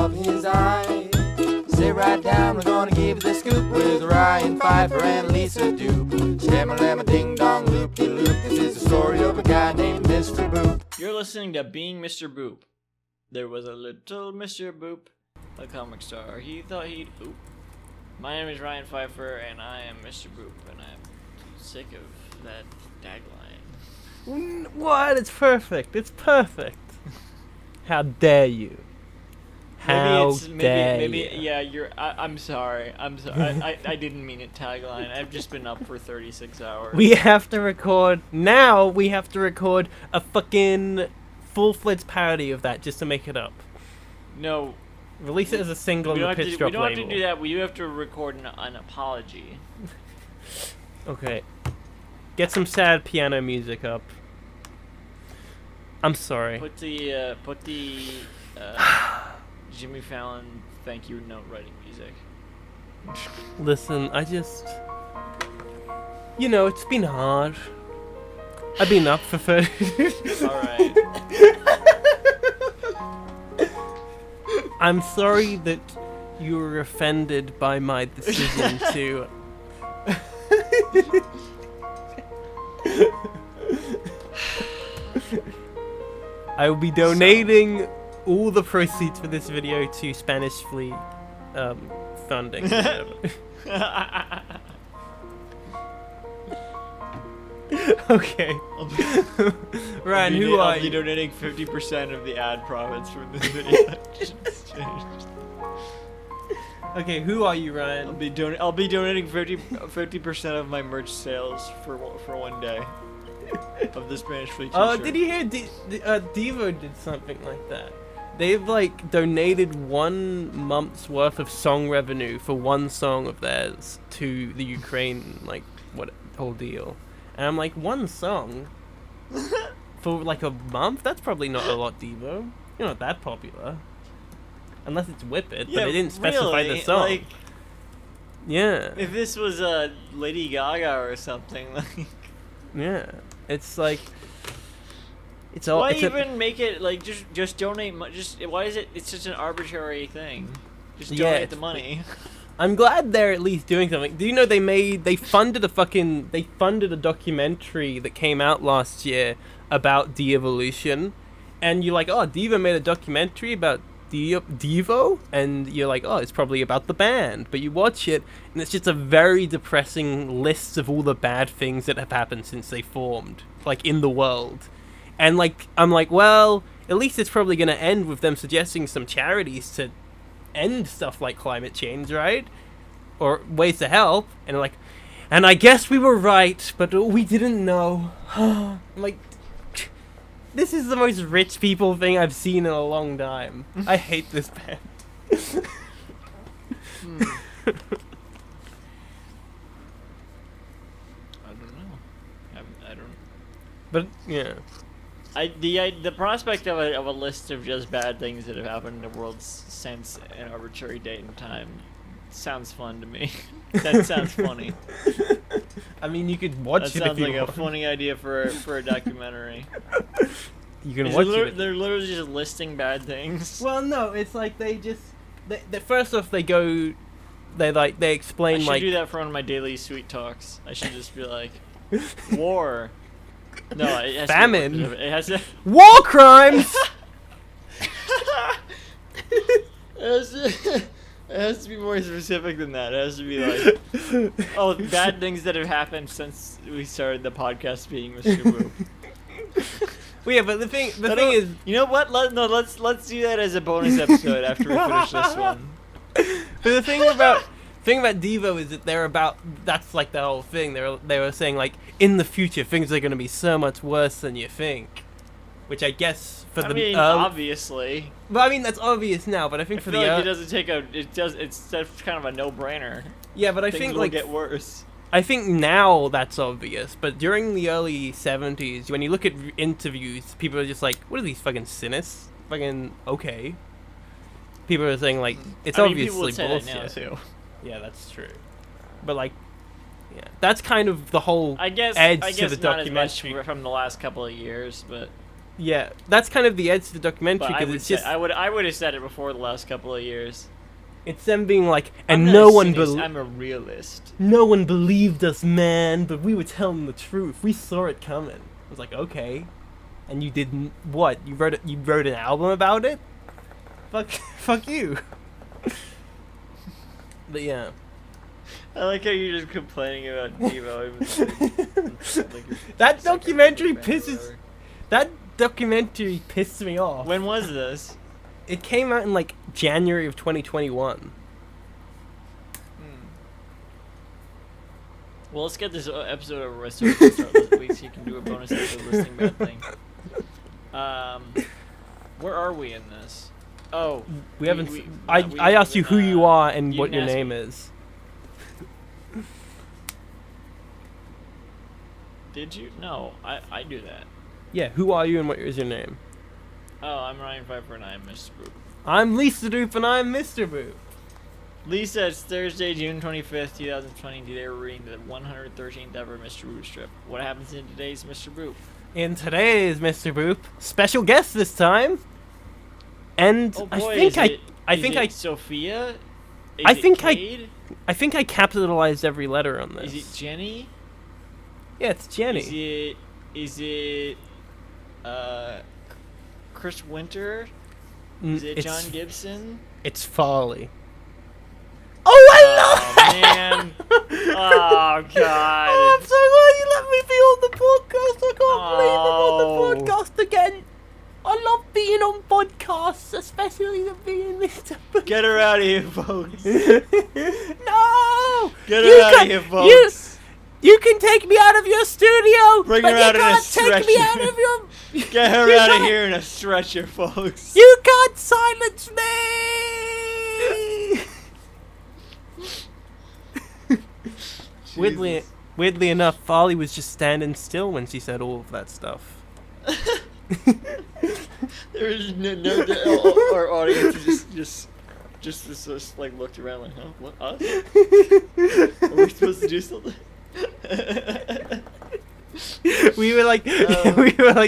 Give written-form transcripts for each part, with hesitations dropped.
of his eye. Sit right down, we're gonna give you the scoop with Ryan Pfeiffer and Lisa Doop. Shamma-lamma ding-dong loop-de-loop. This is the story of a guy named Mr. Boop. You're listening to Being Mr. Boop. There was a little Mr. Boop, a comic star. He thought he'd oop. My name is Ryan Pfeiffer, and I am Mr. Boop, and I'm sick of that tagline. What? It's perfect. How dare you? Maybe yeah, I'm sorry. I didn't mean it tagline. I've just been up for 36 hours. We have to record a fucking full-fledged parody of that just to make it up. No. Release it as a single on the Pitch Drop label. We don't have to do that. We do have to record an apology. Okay. Get some sad piano music up. I'm sorry. Put the Jimmy Fallon thank you note writing music. Listen, it's been hard. I've been up for 30. Alright. I'm sorry that you were offended by my decision to... I will be donating all the proceeds for this video to Spanish Fleet funding. Okay. Ryan, who are you? I'll be donating 50% of the ad profits from this video. Okay, who are you, Ryan? I'll be donating 50% of my merch sales for one day of the Spanish Fleet t-shirt. Oh, did you hear Devo did something like that? They've donated 1 month's worth of song revenue for one song of theirs to the Ukraine whole deal. And I'm like, 1 song for a month? That's probably not a lot, Devo. You're not that popular. Unless it's Whip It, but they didn't specify the song. Yeah. If this was Lady Gaga or something, yeah. It's it's all. Why even make it just donate? Why is it? It's just an arbitrary thing. Just donate the money. I'm glad they're at least doing something. Do you know they funded a documentary that came out last year about de-evolution, and you're like, oh, Devo made a documentary about Devo, and you're like, oh, it's probably about the band, but you watch it and it's just a very depressing list of all the bad things that have happened since they formed, in the world. And I'm like, well, at least it's probably going to end with them suggesting some charities to end stuff like climate change, right? Or ways to help. And and I guess we were right, but we didn't know. I'm like, this is the most rich people thing I've seen in a long time. I hate this band. I don't know. I don't. But yeah. The prospect of a list of just bad things that have happened in the world since an arbitrary date and time sounds fun to me. That sounds funny. I mean, you could watch it if you want. That sounds like a funny idea for a documentary. You can watch it. They're literally just listing bad things. Well, no, it's they first off they explain I should do that for one of my daily sweet talks. I should just be like, war. No, it has famine. To be, it has to. War crimes. It has to be more specific than that. It has to be like, oh, bad things that have happened since we started the podcast being Mr. Boop. Well, yeah, but the thing is, you know what? Let's do that as a bonus episode after we finish this one. But the thing about Devo is that that's the whole thing. They were saying in the future things are going to be so much worse than you think, which I guess obviously. But I mean that's obvious now. But I think it's kind of a no-brainer. Yeah, but I things think will get worse. I think now that's obvious, but during the early 70s, when you look at interviews, people are just like, what are these fucking cynics? Fucking okay. People are saying it's obviously people would say bullshit. That now too. Yeah, that's true. But yeah, that's kind of the whole edge to the documentary. Not as much from the last couple of years, but Yeah, that's kind of the edge of the documentary But because it's just I would have said it before the last couple of years. it's them being like, I'm and not no a one cynic, I'm a realist. no one believed us, man, but we were telling the truth. We saw it coming. I was like, okay, and you didn't. What? You wrote it? You wrote an album about it? Fuck you. But yeah. I like how you're just complaining about Devo. That documentary pissed me off. When was this? It came out in like January of 2021. Well, let's get this episode over with so we can start so you can do a bonus episode listing bad thing. Where are we in this? Oh, We haven't. I asked you who you are and what your name is. Did you? No, I do that. Yeah, who are you and what is your name? Oh, I'm Ryan Pfeiffer and I'm Mr. Boop. I'm Lisa Doop and I'm Mr. Boop. Lisa, it's Thursday, June 25th, 2020. Today we're reading the 113th ever Mr. Boop strip. What happens in today's Mr. Boop? In today's Mr. Boop, special guest this time. And Oh boy, I think I Sophia? Is I it think Cade? I think I capitalized every letter on this. Is it Jenny? Yeah, it's Jenny. Is it Chris Winter? Is it John Gibson? It's Farley. Oh, I love Oh man! Oh god! Oh, I'm so glad you let me be on the podcast. I can't believe I'm on the podcast again. I love being on podcasts, especially the being Mr. Boop. Get her out of here, folks! No! Get her out of here, folks! You can take me out of your studio, Bring but her you out in a can't take me stretcher. out of your... Get her You out of can't- here in a stretcher, folks! You can't silence me! Weirdly enough, Farley was just standing still when she said all of that stuff. There is our audience is just like looked around like, huh? What? Us? Are we supposed to do something? We were like,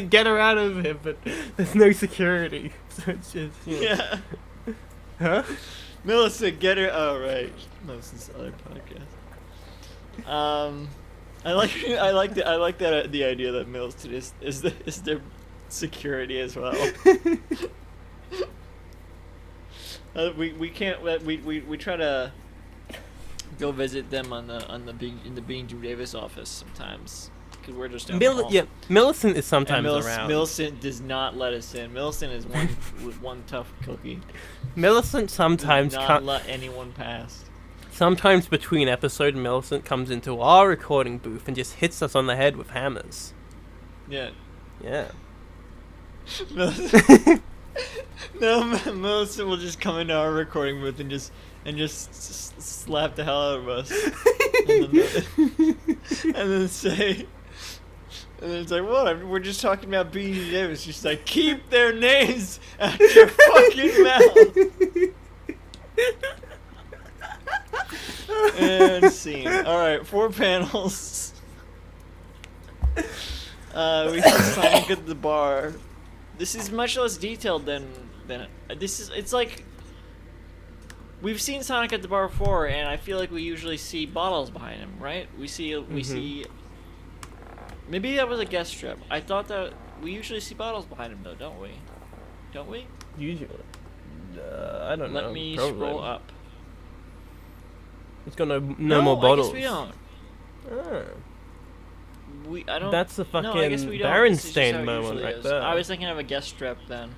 get her out of here, but there's no security, so it's just, you know. Yeah. Huh? Millicent, get her. Oh right, Millicent's other podcast. I like that the idea that Millicent is their security as well. We can't we try to go visit them in the Being Jim Davis office sometimes because we're just down the hall. Yeah, Millicent is And sometimes around. Millicent does not let us in. Millicent is one tough cookie. Millicent sometimes Does not let anyone pass. Sometimes between episodes, Millicent comes into our recording booth and just hits us on the head with hammers. Yeah. Yeah. Millicent will just come into our recording booth and just slap the hell out of us, and then say, and then it's like, what? We're just talking about B.G. Davis. She's like, keep their names out your fucking mouth. And scene. All right, 4 panels. We see Sonic at the bar. This is much less detailed than this is. It's like we've seen Sonic at the bar before, and I feel like we usually see bottles behind him, right? We see. Maybe that was a guest strip. I thought that we usually see bottles behind him, though, don't we? Don't we? Usually. I don't know. Let me Probably. scroll up. It's got no more bottles. I guess we don't. Oh. I don't. That's the No, I guess fucking we don't. This is just how Berenstain it moment usually right is. there. I was thinking of a guest strip then.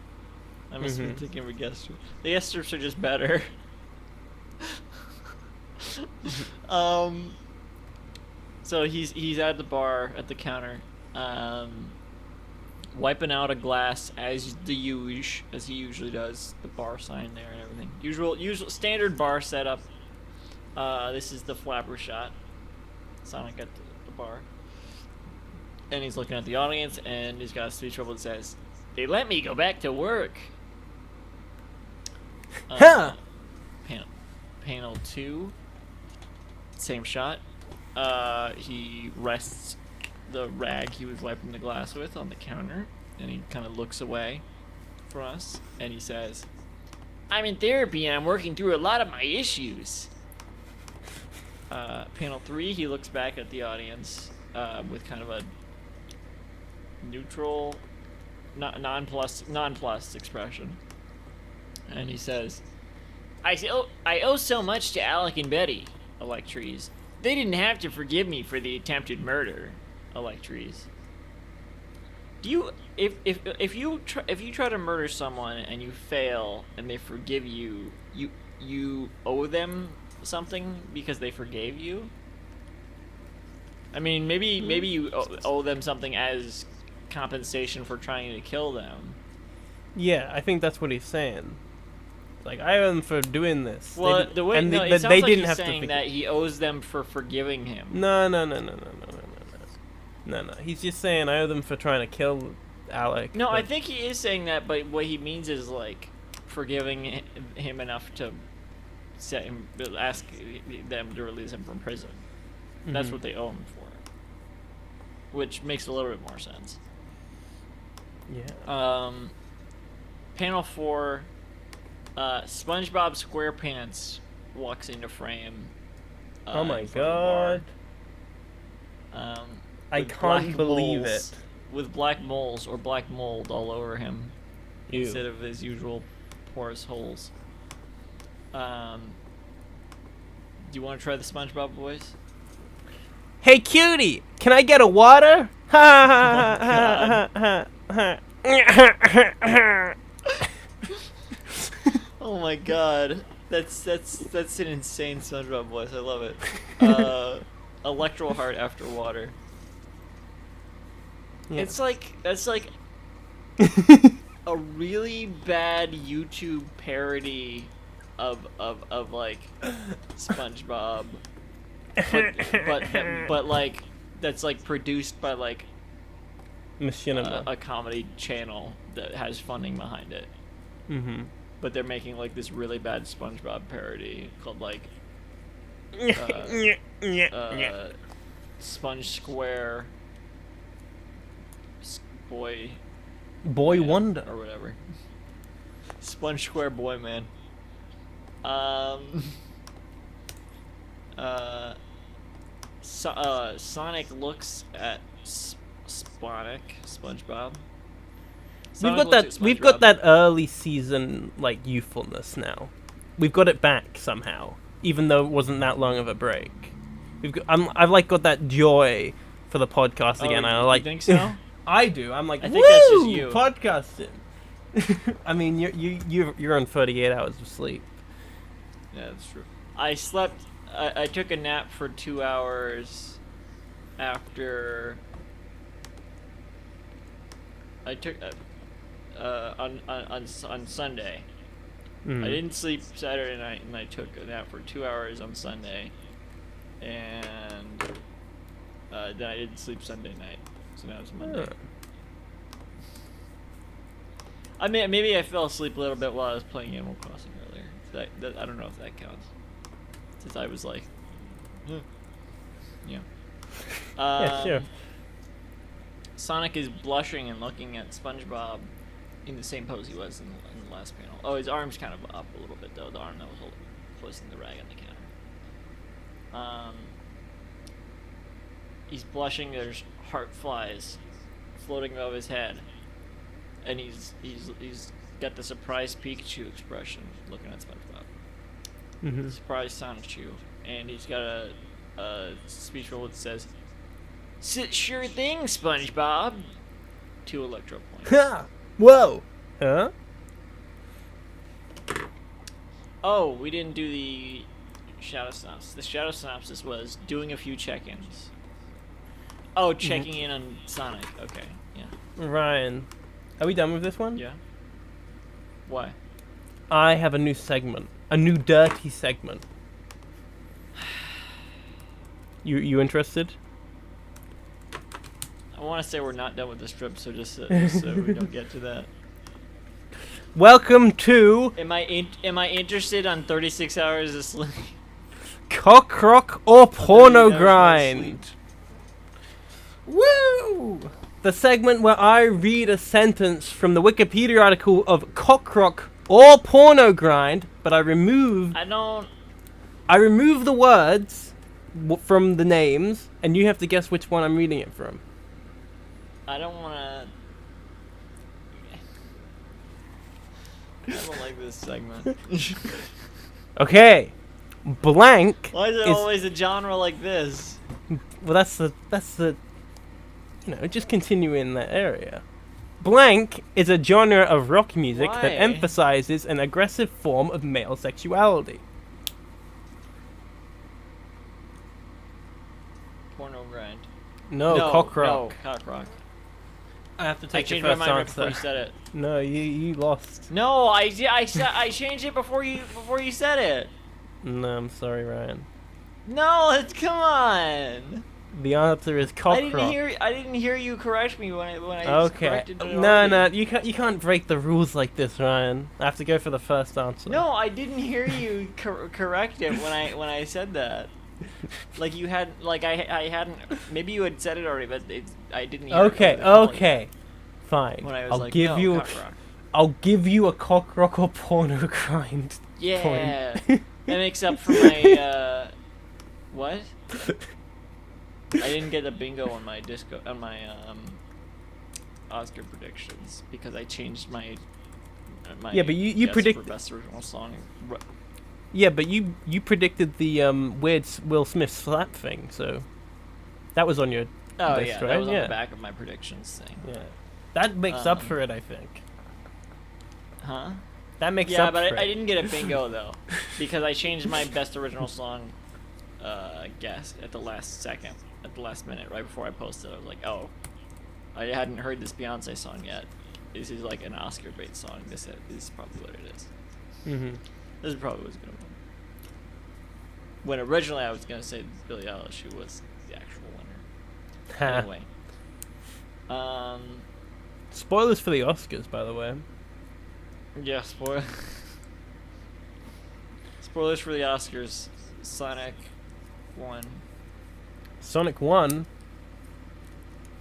I must have been thinking of a guest strip. The guest strips are just better. So he's at the bar at the counter, wiping out a glass as he usually does. The bar sign there and everything. Usual standard bar setup. This is the flapper shot. Sonic at the bar. And he's looking at the audience, and he's got a speech bubble that says, "They let me go back to work." Huh. Panel 2. Same shot. He rests the rag he was wiping the glass with on the counter. and he kind of looks away from us, and he says, "I'm in therapy and I'm working through a lot of my issues." Panel 3, he looks back at the audience with kind of a neutral, nonplussed expression, and he says, I owe so much to Alec and Betty, Electries. They didn't have to forgive me for the attempted murder, Electries. Do you, if you try to murder someone and you fail and they forgive you, you owe them something because they forgave you? I mean, maybe you owe them something as compensation for trying to kill them. Yeah, I think that's what he's saying. Like, I owe them for doing this. Well, they, the way and no, they, it sounds they like didn't he's have saying to that he owes them for forgiving him. No. He's just saying I owe them for trying to kill Alec. No, but... I think he is saying that, but what he means is like forgiving him enough to ask them to release him from prison. That's what they owe him for, which makes a little bit more sense. Yeah. Panel 4, SpongeBob SquarePants walks into frame. Oh my in front of god. the bar. I With can't black believe moles- it. With black moles or black mold all over him Ew. instead of his usual porous holes. Do you want to try the SpongeBob voice? Hey cutie, can I get a water? Ha ha ha ha. Oh my god, that's an insane SpongeBob voice. I love it. Electro Heart after water. Yeah. That's like a really bad YouTube parody of like SpongeBob, but like that's like produced by like Machinima. a comedy channel that has funding behind it. Mm-hmm. But they're making like this really bad SpongeBob parody called like Sponge Square Boy Boy Man Wonder. or whatever. Sponge Square Boy Man. Sonic looks at SpongeBob. We've got that early season like youthfulness now. We've got it back somehow, even though it wasn't that long of a break. I've like got that joy for the podcast again. I like. You think so? I do. I'm like, I think that's just "Woo! you." Podcasting. I mean, you're on 38 hours of sleep. Yeah, that's true. I slept. I took a nap for 2 hours after. I took on Sunday. Mm. I didn't sleep Saturday night, and I took a nap for 2 hours on Sunday, and then I didn't sleep Sunday night. So now it's Monday. Huh. I mean, maybe I fell asleep a little bit while I was playing Animal Crossing earlier. That I don't know if that counts. Since I was like, yeah. Yeah, sure. Sonic is blushing and looking at SpongeBob in the same pose he was in the last panel. Oh, his arm's kind of up a little bit though. The arm that was placing the rag on the counter. He's blushing. There's heart flies floating above his head, and he's got the surprised Pikachu expression looking at SpongeBob. Mm-hmm. Surprised Sonichu, and he's got a speech bubble that says, "Sure thing, SpongeBob." 2 electro points. Ha! Whoa! Huh? Oh, we didn't do the shadow synopsis. The shadow synopsis was doing a few check-ins. Oh, checking in on Sonic. Okay, yeah. Ryan, are we done with this one? Yeah. Why? I have a new segment. A new dirty segment. You interested? I want to say we're not done with the strip, so just so we don't get to that. Welcome to Am I interested on 36 hours of sleep? Cock Rock or Porno 38 hours of Grind. Woo! The segment where I read a sentence from the Wikipedia article of cock rock or porno grind, but I remove the words from the names, and you have to guess which one I'm reading it from. I don't wanna. I don't like this segment. Okay, blank. Why is it is- always a genre like this? Well, that's the just continue in that area. Blank is a genre of rock music Why? that emphasizes an aggressive form of male sexuality. Porno grind. No, cock rock. No, cock rock. I have to I take your changed my first mind right before you answer. said it. No, you lost. No, I changed it before you said it. No, I'm sorry, Ryan. No, come on. The answer is cock I rock. didn't hear you correct me when I Okay. corrected it. No, already. you can't break the rules like this, Ryan. I have to go for the first answer. No, I didn't hear you correct it when I said that. Like you had, like I hadn't. Maybe you had said it already, but I didn't hear Okay, it. When okay. Fine. I was I'll like, give no, you cock rock. I'll give you a cock rock or porno grind. Yeah, point. that makes up for my what? I didn't get a bingo on my Oscar predictions because I changed my Yeah, but you guess predict- for best original song. Yeah, but you predicted the weird Will Smith slap thing, so that was on your Oh list, yeah, right? that was on Yeah. the back of my predictions thing. Yeah. That makes up Um, for it, I think. Huh? That makes Yeah, up but for I it. didn't get a bingo though because I changed my best original song guess at the last second, at the last minute, right before I posted. I was like, oh, I hadn't heard this Beyonce song yet. This is like an Oscar bait song. This is probably what it is. Mm-hmm. This is probably what's gonna win. When originally I was gonna say Billie Eilish, who was the actual winner. Anyway, Spoilers for the Oscars, by the way. yeah, spoilers for the Oscars. Sonic won. Sonic 1.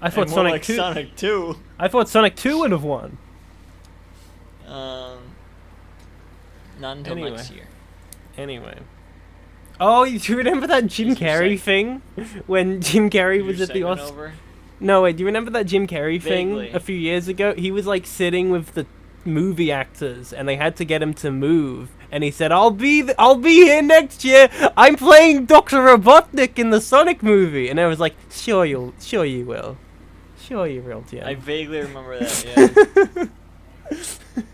I And thought more Sonic like 2. Sonic 2. I thought Sonic 2 would have won. Not until Anyway. next year. Anyway. Oh, do you remember that Jim Is your Carrey seg- thing? When Jim Carrey was Your at the segment Oscars? over? No, wait, do you remember that Jim Carrey thing Vaguely. a few years ago? He was like sitting with the movie actors and they had to get him to move. And he said, I'll be here next year. I'm playing Dr. Robotnik in the Sonic movie. And I was like, sure you will. Sure you will, Jim. I vaguely remember that, yeah.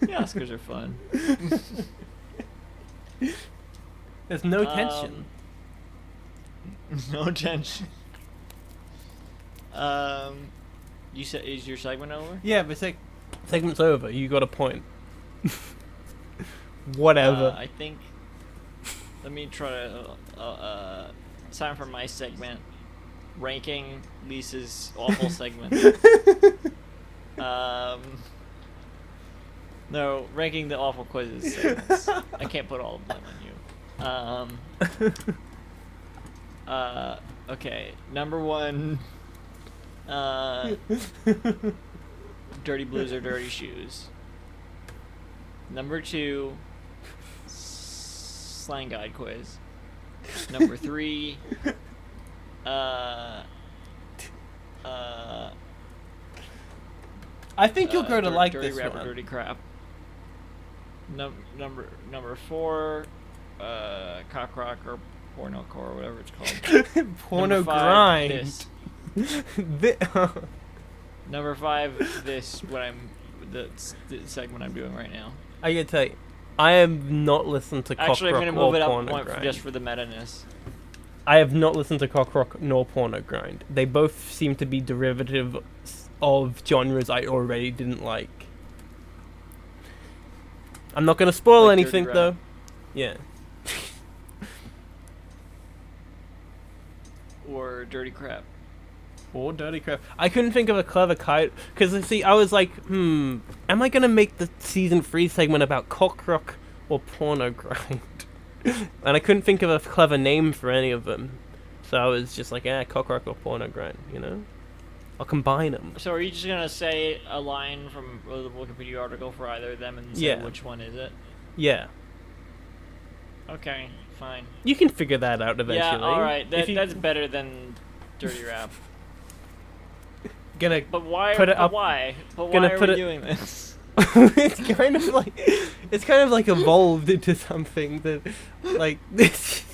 The Oscars are fun. There's no tension. No tension. You said, is your segment over? Yeah, but segment's over. You got a point. Whatever. I think. Let me try to. It's time for my segment. Ranking Lisa's awful segment. No, ranking the awful quizzes segments. I can't put all of them on you. Okay. Number one. Dirty Blues or Dirty Shoes. Number 2, Slang Guide quiz. Number 3, I think you'll grow to like Dirty this Rap or one. Dirty Crap. Number 4, Cock Rock or Porno Core or whatever it's called. Porno Number 5, grind. This. Number 5, this. The segment I'm doing right now. I gotta tell you, I have not listened to Cock Actually, I'm Rock gonna or move it up Porno one Grind. just for the meta-ness. I have not listened to Cock Rock nor Porno Grind. They both seem to be derivative of genres I already didn't like. I'm not gonna spoil Like Dirty anything Rap. though. Yeah. Or Dirty Crap. Or Dirty Crap. I couldn't think of a clever kite because see, I was like, am I gonna make the season 3 segment about Cock Rock or Porno Grind? And I couldn't think of a clever name for any of them, so I was just like, Cock Rock or Porno Grind, you know. I'll combine them. So are you just gonna say a line from the Wikipedia article for either of them and say Yeah. which one is it? Yeah. Okay, fine. You can figure that out eventually. Yeah, all right. If you- That's better than Dirty Rap. Gonna But why? Put it but up- why? But gonna why are put we it- doing this? it's kind of like evolved into something that like this.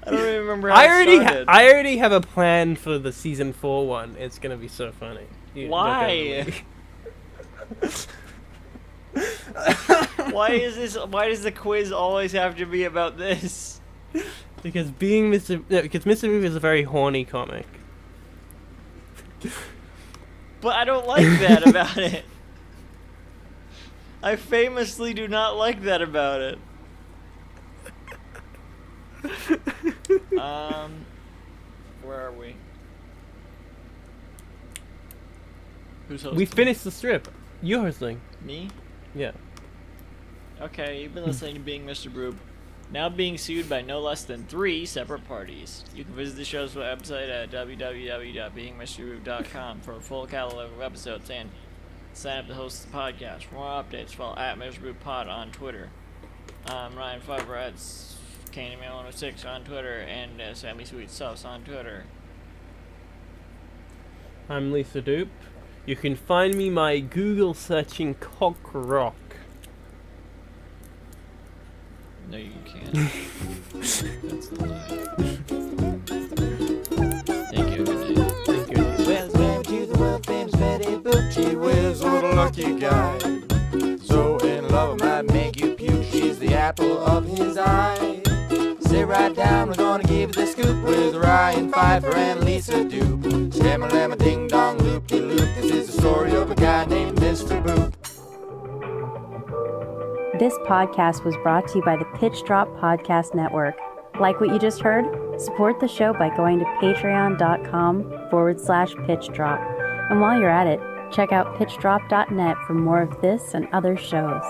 I don't even remember how it started. I already have a plan for the season 4 one. It's gonna be so funny. Why? Why is this? Why does the quiz always have to be about this? Because Mr. Boop is a very horny comic. But I don't like that about it. I famously do not like that about it. Where are we? Who's hosting? We finished the strip. You're hosting. Me? Yeah. Okay, you've been listening to Being Mr. Broop, now being sued by no less than 3 separate parties. You can visit the show's website at www.beingmrbroop.com for a full catalog of episodes and sign up to host the podcast. For more updates, follow at Mr. Broop Pod on Twitter. I'm Ryan Pfeiffer at CandyMan106 on Twitter and Sammy Sweet Sauce on Twitter. I'm Lisa Doop. You can find me my Google searching cock rock. No, you can't. That's the lie. Thank you. Good night. Thank you. Well, married to the world famous Betty Boop. Gee whiz, what a lucky guy. So in love, I might make you puke. She's the apple of his eye. Sit right down, we're gonna give you the scoop with Ryan Pfeiffer and Lisa Doop. Shama-lama ding-dong, loop-de-loop. This is the story of a guy named Mr. Boop. This podcast was brought to you by the Pitch Drop Podcast Network. Like what you just heard? Support the show by going to patreon.com/pitchdrop. And while you're at it, check out pitchdrop.net for more of this and other shows.